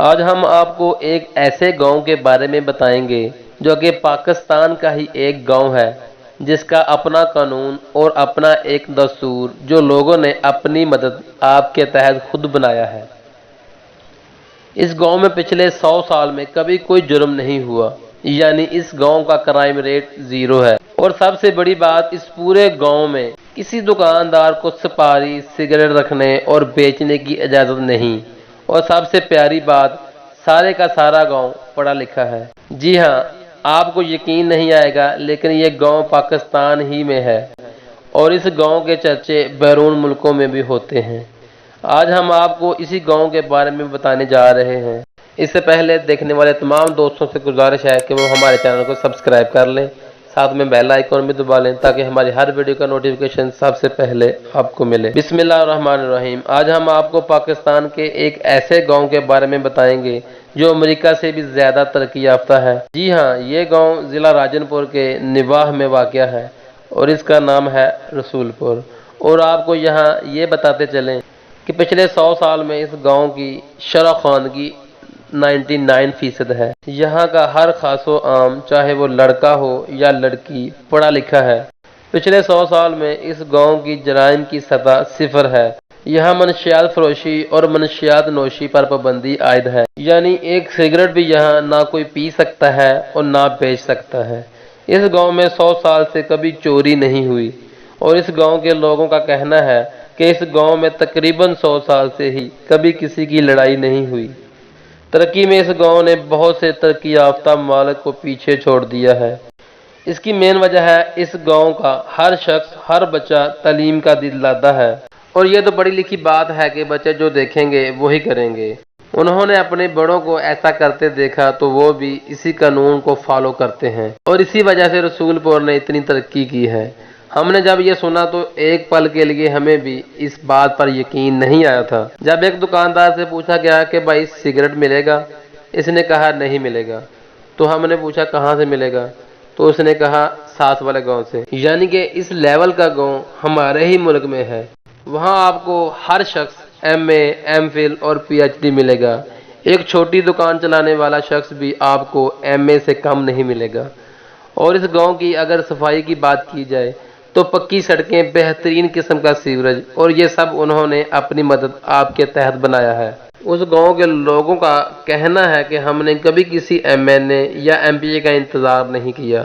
آج ہم آپ کو ایک ایسے گاؤں کے بارے میں بتائیں گے جو کہ پاکستان کا ہی ایک گاؤں ہے، جس کا اپنا قانون اور اپنا ایک دستور جو لوگوں نے اپنی مدد آپ کے تحت خود بنایا ہے۔ اس گاؤں میں پچھلے 100 سال میں کبھی کوئی جرم نہیں ہوا، یعنی اس گاؤں کا کرائم ریٹ 0 ہے۔ اور سب سے بڑی بات، اس پورے گاؤں میں کسی دکاندار کو سپاری، سگریٹ رکھنے اور بیچنے کی اجازت نہیں۔ اور سب سے پیاری بات، سارے کا سارا گاؤں پڑھا لکھا ہے۔ جی ہاں، آپ کو یقین نہیں آئے گا، لیکن یہ گاؤں پاکستان ہی میں ہے اور اس گاؤں کے چرچے بیرون ملکوں میں بھی ہوتے ہیں۔ آج ہم آپ کو اسی گاؤں کے بارے میں بتانے جا رہے ہیں۔ اس سے پہلے دیکھنے والے تمام دوستوں سے گزارش ہے کہ وہ ہمارے چینل کو سبسکرائب کر لیں، ساتھ میں بیل آئیکن بھی دبا لیں تاکہ ہماری ہر ویڈیو کا نوٹیفیکیشن سب سے پہلے آپ کو ملے۔ بسم اللہ الرحمن الرحیم۔ آج ہم آپ کو پاکستان کے ایک ایسے گاؤں کے بارے میں بتائیں گے جو امریکہ سے بھی زیادہ ترقی یافتہ ہے۔ جی ہاں، یہ گاؤں ضلع راجن پور کے نواح میں واقع ہے اور اس کا نام ہے رسول پور۔ اور آپ کو یہاں یہ بتاتے چلیں کہ پچھلے 100 سال میں اس گاؤں کی شرح خواندگی 99% ہے۔ یہاں کا ہر خاص و عام، چاہے وہ لڑکا ہو یا لڑکی، پڑھا لکھا ہے۔ پچھلے 100 سال میں اس گاؤں کی جرائم کی سطح 0 ہے۔ یہاں منشیات فروشی اور منشیات نوشی پر پابندی عائد ہے، یعنی ایک سگریٹ بھی یہاں نہ کوئی پی سکتا ہے اور نہ بیچ سکتا ہے۔ اس گاؤں میں 100 سال سے کبھی چوری نہیں ہوئی اور اس گاؤں کے لوگوں کا کہنا ہے کہ اس گاؤں میں تقریباً 100 سال سے ہی کبھی کسی کی لڑائی نہیں ہوئی۔ ترقی میں اس گاؤں نے بہت سے ترقی یافتہ ممالک کو پیچھے چھوڑ دیا ہے۔ اس کی مین وجہ ہے اس گاؤں کا ہر شخص، ہر بچہ تعلیم کا دل لاتا ہے۔ اور یہ تو بڑی لکھی بات ہے کہ بچے جو دیکھیں گے وہی کریں گے۔ انہوں نے اپنے بڑوں کو ایسا کرتے دیکھا تو وہ بھی اسی قانون کو فالو کرتے ہیں اور اسی وجہ سے رسول پور نے اتنی ترقی کی ہے۔ ہم نے جب یہ سنا تو ایک پل کے لیے ہمیں بھی اس بات پر یقین نہیں آیا تھا۔ جب ایک دکاندار سے پوچھا گیا کہ بھائی سگریٹ ملے گا؟ اس نے کہا نہیں ملے گا۔ تو ہم نے پوچھا کہاں سے ملے گا؟ تو اس نے کہا ساتھ والے گاؤں سے، یعنی کہ اس لیول کا گاؤں ہمارے ہی ملک میں ہے۔ وہاں آپ کو ہر شخص ایم اے، ایم فل اور پی ایچ ڈی ملے گا۔ ایک چھوٹی دکان چلانے والا شخص بھی آپ کو ایم اے سے کم نہیں ملے گا۔ اور اس گاؤں کی اگر صفائی کی بات کی جائے تو پکی سڑکیں، بہترین قسم کا سیوریج، اور یہ سب انہوں نے اپنی مدد آپ کے تحت بنایا ہے۔ اس گاؤں کے لوگوں کا کہنا ہے کہ ہم نے کبھی کسی ایم این اے یا ایم پی اے کا انتظار نہیں کیا،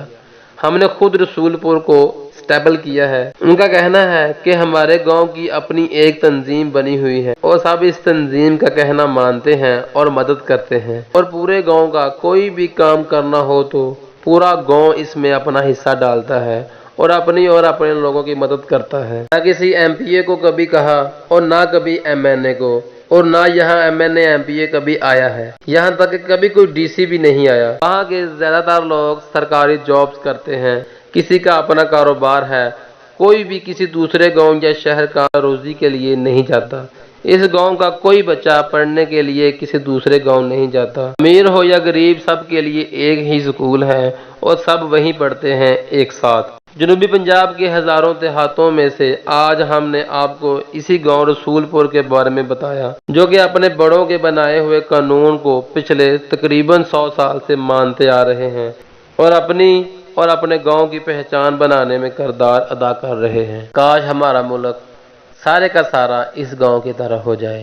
ہم نے خود رسول پور کو اسٹیبل کیا ہے۔ ان کا کہنا ہے کہ ہمارے گاؤں کی اپنی ایک تنظیم بنی ہوئی ہے اور سب اس تنظیم کا کہنا مانتے ہیں اور مدد کرتے ہیں، اور پورے گاؤں کا کوئی بھی کام کرنا ہو تو پورا گاؤں اس میں اپنا حصہ ڈالتا ہے اور اپنے لوگوں کی مدد کرتا ہے۔ نہ کسی ایم پی اے کو کبھی کہا اور نہ کبھی ایم این اے کو، اور نہ یہاں ایم این اے، ایم پی اے کبھی آیا ہے، یہاں تک کہ کبھی کوئی ڈی سی بھی نہیں آیا۔ وہاں کے زیادہ تر لوگ سرکاری جابز کرتے ہیں، کسی کا اپنا کاروبار ہے، کوئی بھی کسی دوسرے گاؤں یا شہر کا روزی کے لیے نہیں جاتا۔ اس گاؤں کا کوئی بچہ پڑھنے کے لیے کسی دوسرے گاؤں نہیں جاتا۔ امیر ہو یا غریب، سب کے لیے ایک ہی اسکول ہے اور سب وہیں پڑھتے ہیں ایک ساتھ۔ جنوبی پنجاب کے ہزاروں دیہاتوں میں سے آج ہم نے آپ کو اسی گاؤں رسول پور کے بارے میں بتایا، جو کہ اپنے بڑوں کے بنائے ہوئے قانون کو پچھلے تقریباً 100 سال سے مانتے آ رہے ہیں اور اپنے گاؤں کی پہچان بنانے میں کردار ادا کر رہے ہیں۔ کاش ہمارا ملک سارے کا سارا اس گاؤں کی طرح ہو جائے۔